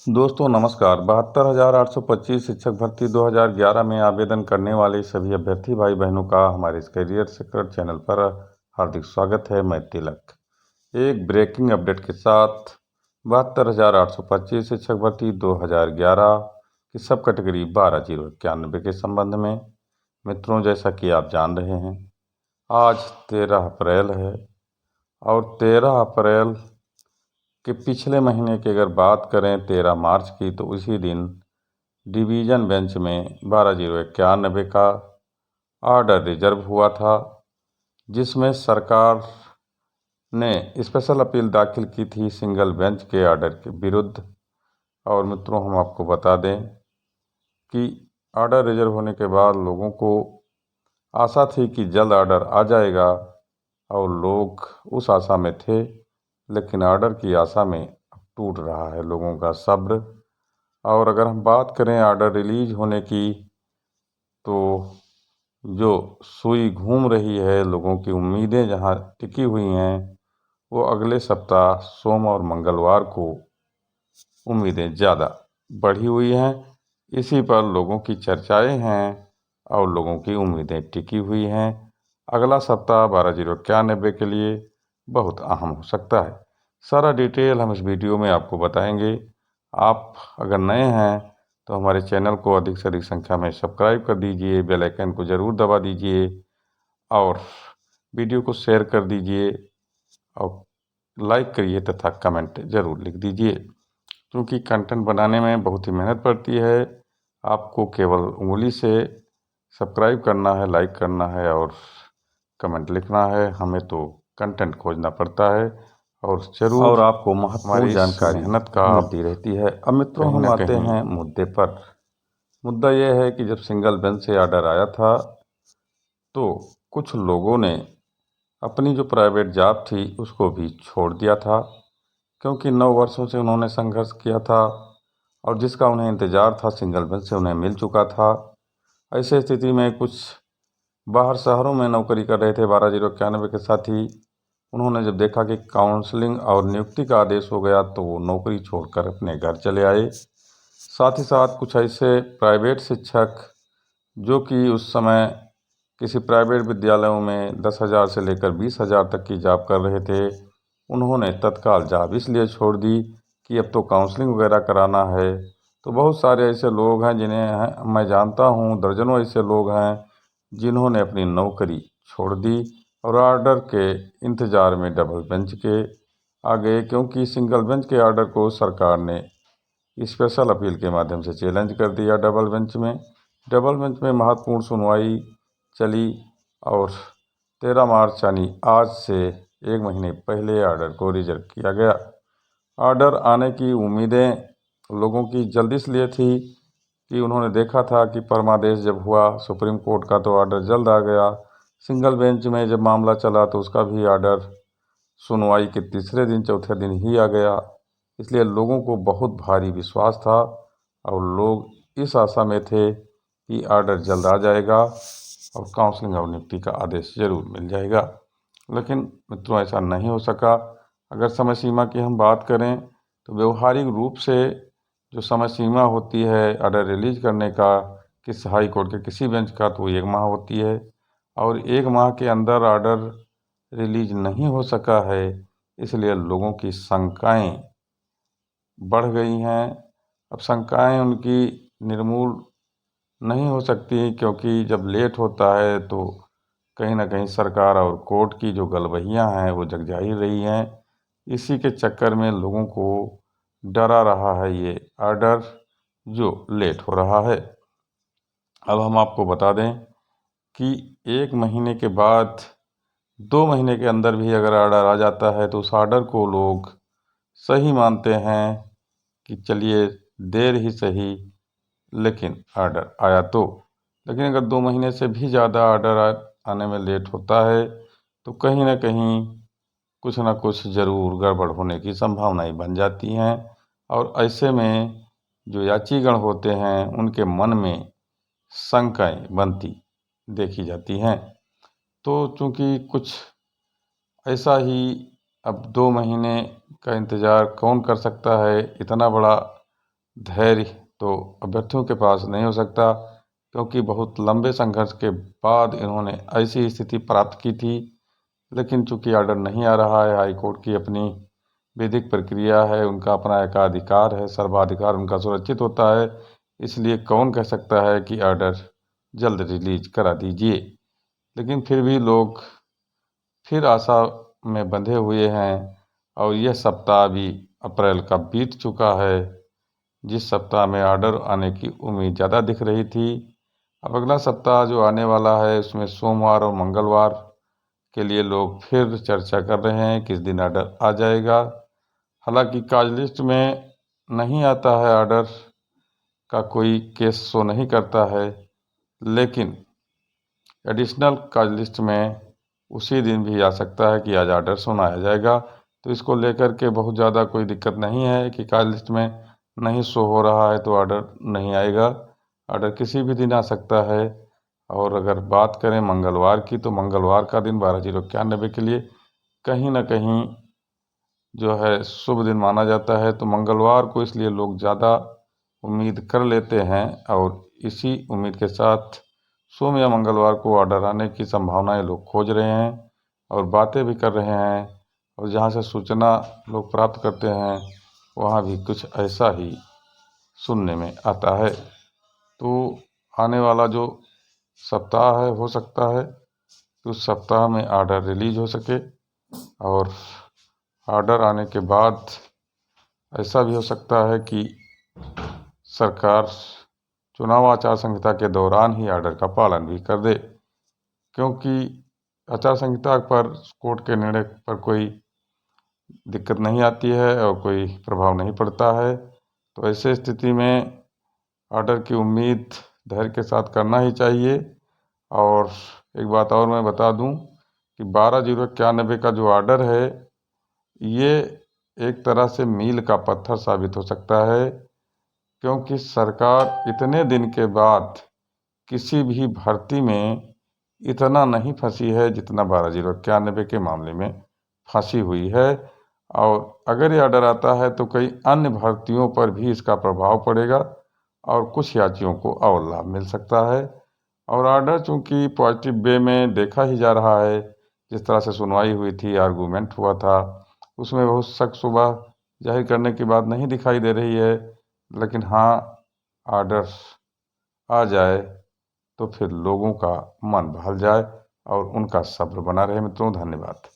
दोस्तों नमस्कार। 72,825 शिक्षक भर्ती 2011 में आवेदन करने वाले सभी अभ्यर्थी भाई बहनों का हमारे इस करियर सीक्रेट चैनल पर हार्दिक स्वागत है। मैं तिलक एक ब्रेकिंग अपडेट के साथ 72,825 शिक्षक भर्ती 2011 की सब कैटेगरी 12,091 के संबंध में। मित्रों, जैसा कि आप जान रहे हैं, आज 13 अप्रैल है और 13 अप्रैल कि पिछले महीने की अगर बात करें 13 मार्च की, तो उसी दिन डिवीज़न बेंच में 12,091 का ऑर्डर रिजर्व हुआ था, जिसमें सरकार ने स्पेशल अपील दाखिल की थी सिंगल बेंच के ऑर्डर के विरुद्ध। और मित्रों, हम आपको बता दें कि ऑर्डर रिजर्व होने के बाद लोगों को आशा थी कि जल्द ऑर्डर आ जाएगा और लोग उस आशा में थे, लेकिन ऑर्डर की आशा में अब टूट रहा है लोगों का सब्र। और अगर हम बात करें ऑर्डर रिलीज होने की, तो जो सुई घूम रही है, लोगों की उम्मीदें जहां टिकी हुई हैं, वो अगले सप्ताह सोम और मंगलवार को उम्मीदें ज़्यादा बढ़ी हुई हैं। इसी पर लोगों की चर्चाएं हैं और लोगों की उम्मीदें टिकी हुई हैं। अगला सप्ताह 12,091 के लिए बहुत अहम हो सकता है। सारा डिटेल हम इस वीडियो में आपको बताएंगे। आप अगर नए हैं तो हमारे चैनल को अधिक से अधिक संख्या में सब्सक्राइब कर दीजिए, बेल आइकन को ज़रूर दबा दीजिए और वीडियो को शेयर कर दीजिए और लाइक करिए तथा कमेंट ज़रूर लिख दीजिए, क्योंकि कंटेंट बनाने में बहुत ही मेहनत पड़ती है। आपको केवल उंगली से सब्सक्राइब करना है, लाइक करना है और कमेंट लिखना है। हमें तो कंटेंट खोजना पड़ता है और ज़रूर और आपको महत्वपूर्ण जानकारी मेहनत का मिलती रहती है। अब मित्रों, हम आते हैं मुद्दे पर। मुद्दा यह है कि जब सिंगल बेंच से ऑर्डर आया था, तो कुछ लोगों ने अपनी जो प्राइवेट जॉब थी उसको भी छोड़ दिया था, क्योंकि 9 वर्षों से उन्होंने संघर्ष किया था और जिसका उन्हें इंतज़ार था सिंगल बेंच से उन्हें मिल चुका था। ऐसे स्थिति में कुछ बाहर शहरों में नौकरी कर रहे थे 12,091 के साथ ही उन्होंने जब देखा कि काउंसलिंग और नियुक्ति का आदेश हो गया, तो वो नौकरी छोड़कर अपने घर चले आए। साथ ही साथ कुछ ऐसे प्राइवेट शिक्षक जो कि उस समय किसी प्राइवेट विद्यालयों में 10,000 से लेकर 20,000 तक की जॉब कर रहे थे, उन्होंने तत्काल जॉब इसलिए छोड़ दी कि अब तो काउंसलिंग वगैरह कराना है। तो बहुत सारे ऐसे लोग हैं जिन्हें मैं जानता हूँ, दर्जनों ऐसे लोग हैं जिन्होंने अपनी नौकरी छोड़ दी और ऑर्डर के इंतज़ार में डबल बेंच के आ गए, क्योंकि सिंगल बेंच के ऑर्डर को सरकार ने स्पेशल अपील के माध्यम से चैलेंज कर दिया। डबल बेंच में महत्वपूर्ण सुनवाई चली और 13 मार्च यानी आज से एक महीने पहले ऑर्डर को रिजर्व किया गया। ऑर्डर आने की उम्मीदें लोगों की जल्दी इसलिए थी कि उन्होंने देखा था कि परमादेश जब हुआ सुप्रीम कोर्ट का, तो ऑर्डर जल्द आ गया। सिंगल बेंच में जब मामला चला तो उसका भी ऑर्डर सुनवाई के तीसरे दिन चौथे दिन ही आ गया। इसलिए लोगों को बहुत भारी विश्वास था और लोग इस आशा में थे कि ऑर्डर जल्द आ जाएगा और काउंसलिंग और नियुक्ति का आदेश ज़रूर मिल जाएगा। लेकिन मित्रों, ऐसा नहीं हो सका। अगर समय सीमा की हम बात करें तो व्यवहारिक रूप से जो समय सीमा होती है ऑर्डर रिलीज करने का, किस हाई कोर्ट के किसी बेंच का, तो 1 माह होती है और 1 माह के अंदर ऑर्डर रिलीज नहीं हो सका है। इसलिए लोगों की शंकाएं बढ़ गई हैं। अब शंकाएं उनकी निर्मूल नहीं हो सकती, क्योंकि जब लेट होता है तो कहीं ना कहीं सरकार और कोर्ट की जो गलबहियां हैं वो जग जा ही रही हैं। इसी के चक्कर में लोगों को डरा रहा है ये ऑर्डर जो लेट हो रहा है। अब हम आपको बता दें कि 1 महीने के बाद 2 महीने के अंदर भी अगर ऑर्डर आ जाता है तो उस ऑर्डर को लोग सही मानते हैं कि चलिए देर ही सही, लेकिन ऑर्डर आया तो। लेकिन अगर 2 महीने से भी ज़्यादा ऑर्डर आने में लेट होता है तो कहीं ना कहीं कुछ ना कुछ ज़रूर गड़बड़ होने की संभावनाएं बन जाती हैं और ऐसे में जो यात्रीगण होते हैं उनके मन में शंकाएं बनती देखी जाती हैं। तो चूंकि कुछ ऐसा ही, अब 2 महीने का इंतज़ार कौन कर सकता है। इतना बड़ा धैर्य तो अभ्यर्थियों के पास नहीं हो सकता, क्योंकि बहुत लंबे संघर्ष के बाद इन्होंने ऐसी स्थिति प्राप्त की थी। लेकिन चूंकि ऑर्डर नहीं आ रहा है, हाई कोर्ट की अपनी विधिक प्रक्रिया है, उनका अपना एकाधिकार है, सर्वाधिकार उनका सुरक्षित होता है, इसलिए कौन कह सकता है कि ऑर्डर जल्द रिलीज करा दीजिए। लेकिन फिर भी लोग फिर आशा में बंधे हुए हैं, और यह सप्ताह भी अप्रैल का बीत चुका है। जिस सप्ताह में ऑर्डर आने की उम्मीद ज़्यादा दिख रही थी, अब अगला सप्ताह जो आने वाला है उसमें सोमवार और मंगलवार के लिए लोग फिर चर्चा कर रहे हैं किस दिन ऑर्डर आ जाएगा। हालांकि कार्य लिस्ट में नहीं आता है ऑर्डर का, कोई केस शो नहीं करता है, लेकिन एडिशनल कार्य लिस्ट में उसी दिन भी आ सकता है कि आज ऑर्डर सुनाया जाएगा। तो इसको लेकर के बहुत ज़्यादा कोई दिक्कत नहीं है कि कार्य लिस्ट में नहीं शो हो रहा है तो ऑर्डर नहीं आएगा। ऑर्डर किसी भी दिन आ सकता है। और अगर बात करें मंगलवार की, तो मंगलवार का दिन 12/0/91 के लिए कहीं ना कहीं जो है शुभ दिन माना जाता है। तो मंगलवार को इसलिए लोग ज़्यादा उम्मीद कर लेते हैं, और इसी उम्मीद के साथ सोम या मंगलवार को ऑर्डर आने की संभावनाएं लोग खोज रहे हैं और बातें भी कर रहे हैं। और जहां से सूचना लोग प्राप्त करते हैं वहां भी कुछ ऐसा ही सुनने में आता है। तो आने वाला जो सप्ताह है, हो सकता है कि उस सप्ताह में ऑर्डर रिलीज हो सके, और ऑर्डर आने के बाद ऐसा भी हो सकता है कि सरकार चुनाव आचार संहिता के दौरान ही ऑर्डर का पालन भी कर दे, क्योंकि आचार संहिता पर कोर्ट के निर्णय पर कोई दिक्कत नहीं आती है और कोई प्रभाव नहीं पड़ता है। तो ऐसे स्थिति में ऑर्डर की उम्मीद धैर्य के साथ करना ही चाहिए। और एक बात और मैं बता दूं कि 12/0/91 का जो ऑर्डर है, ये एक तरह से मील का पत्थर साबित हो सकता है, क्योंकि सरकार इतने दिन के बाद किसी भी भर्ती में इतना नहीं फंसी है जितना 12/0/91 के मामले में फंसी हुई है। और अगर ये ऑर्डर आता है तो कई अन्य भर्तियों पर भी इसका प्रभाव पड़ेगा और कुछ यात्रियों को और लाभ मिल सकता है। और ऑर्डर चूंकि पॉजिटिव वे में देखा ही जा रहा है, जिस तरह से सुनवाई हुई थी, आर्गूमेंट हुआ था, उसमें बहुत शक शुबा जाहिर करने की बात नहीं दिखाई दे रही है। लेकिन हाँ, ऑर्डर आ जाए तो फिर लोगों का मन बहल जाए और उनका सब्र बना रहे। मित्रों, धन्यवाद।